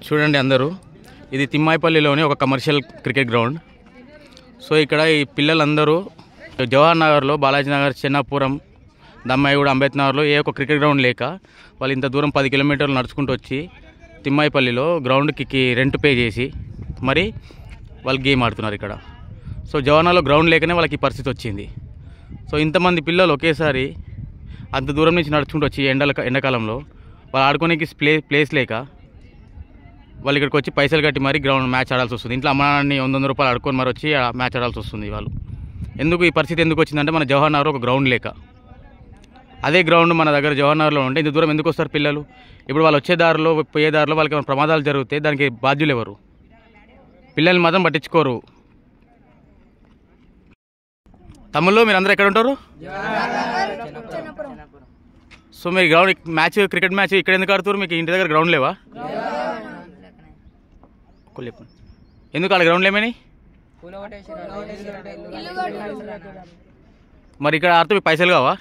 చూడండి అందరూ, ఇది తిమ్మాయిపల్లిలోని ఒక కమర్షియల్ క్రికెట్ గ్రౌండ్. సో ఇక్కడ ఈ పిల్లలందరూ జవహర్ నగర్లో, బాలాజీ నగర్, చెన్నాపురం, దమ్మాయిగూడ, అంబేద్కర్ నగర్లో ఏ ఒక క్రికెట్ గ్రౌండ్ లేక వాళ్ళు ఇంత దూరం 10 కిలోమీటర్లు నడుచుకుంటూ వచ్చి తిమ్మాయిపల్లిలో గ్రౌండ్కి రెంట్ పే చేసి మరి వాళ్ళు గేమ్ ఆడుతున్నారు ఇక్కడ. సో జవహర్నగర్లో గ్రౌండ్ లేకనే వాళ్ళకి ఈ పరిస్థితి వచ్చింది. సో ఇంతమంది పిల్లలు ఒకేసారి అంత దూరం నుంచి నడుచుకుంటూ వచ్చి ఎండాకాలంలో వాళ్ళు ఆడుకోనికి ప్లేస్ లేక వాళ్ళు ఇక్కడికి వచ్చి పైసలు కట్టి మరి గ్రౌండ్ మ్యాచ్ ఆడాల్సి వస్తుంది. ఇంట్లో అమ్మానాన్ని 100 రూపాయలు ఆడుకొని మరి వచ్చి మ్యాచ్ ఆడాల్సి వస్తుంది. వాళ్ళు ఎందుకు ఈ పరిస్థితి ఎందుకు వచ్చిందంటే మన జవహర్నగర్ ఒక గ్రౌండ్ లేక. అదే గ్రౌండ్ మన దగ్గర జవహర్నగర్లో ఉంటే ఇంత దూరం ఎందుకు వస్తారు పిల్లలు? ఇప్పుడు వాళ్ళు వచ్చే దారిలో పోయే దారిలో వాళ్ళకి ఏమైనా ప్రమాదాలు జరిగితే దానికి బాధ్యులు ఎవరు? పిల్లల్ని మాత్రం పట్టించుకోరు. తమ్ముళ్ళు మీరందరూ ఎక్కడ ఉంటారు? సో మీరు గ్రౌండ్ మ్యాచ్, క్రికెట్ మ్యాచ్ ఇక్కడ ఎందుకు ఆడుతారు? మీకు ఇంటి దగ్గర గ్రౌండ్ లేవా? ఎందుకు ఆడ గ్రౌండ్ లేమని? మరి ఇక్కడ ఆడితే మీకు పైసలు కావా?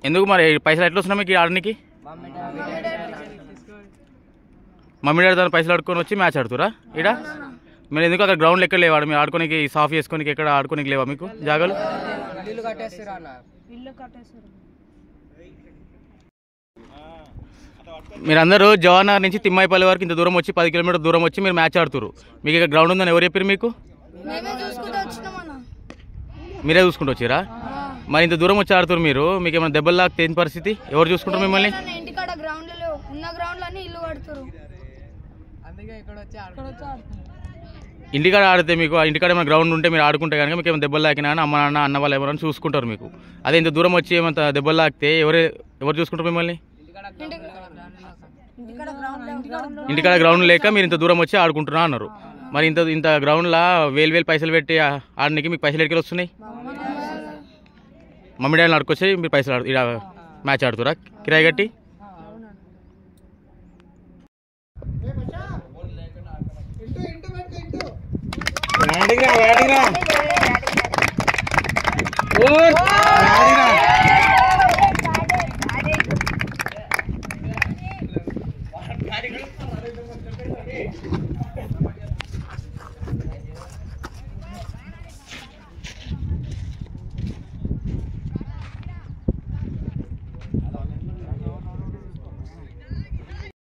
ఎందుకు మరి పైసలు ఎట్లా వస్తున్నాయి మీకు ఆడడానికి? మమ్మీ డాడీ దాని పైసలు ఆడుకొని వచ్చి మ్యాచ్ ఆడుతురా ఇక్కడ? మీరు ఎందుకు అక్కడ గ్రౌండ్ ఎక్కడ లేవాడు? మీరు ఆడుకోనికి సాఫ్ చేసుకోనికి ఎక్కడ ఆడుకోనికి లేవా మీకు జాగాలు? మీరందరూ జవహర్నగర్ నుంచి తిమ్మాయిపల్లి వరకు ఇంత దూరం వచ్చి 10 కిలోమీటర్ దూరం వచ్చి మీరు మ్యాచ్ ఆడుతురు. మీకు ఇక్కడ గ్రౌండ్ ఉందని ఎవరు చెప్పారు మీకు? మీరే చూసుకుంటూ వచ్చిరా? మరి ఇంత దూరం వచ్చి ఆడుతురు మీరు, మీకు ఏమైనా దెబ్బలు లాగితే ఏం పరిస్థితి? ఎవరు చూసుకుంటారు మిమ్మల్ని? ఇంటికాడ ఆడితే మీకు ఇంటికాడ ఏమైనా గ్రౌండ్ ఉంటే మీరు ఆడుకుంటే కనుక మీకు ఏమైనా దెబ్బలు లాకినా అమ్మ నాన్న అన్న వాళ్ళు ఎవరైనా చూసుకుంటారు మీకు. అదే ఇంత దూరం వచ్చి ఏమైనా దెబ్బలు లాగితే ఎవరు చూసుకుంటారు మిమ్మల్ని? ఇంటికాడ గ్రౌండ్ లేక మీరు ఇంత దూరం వచ్చి ఆడుకుంటున్నా అన్నారు. మరి ఇంత గ్రౌండ్లో వేలు పైసలు పెట్టి ఆడడానికి మీకు పైసలు ఎక్కడికి వస్తున్నాయి? మమ్మీ డాడీని ఆడుకొచ్చి మీరు పైసలు మ్యాచ్ ఆడుతురా కిరాయి కట్టి?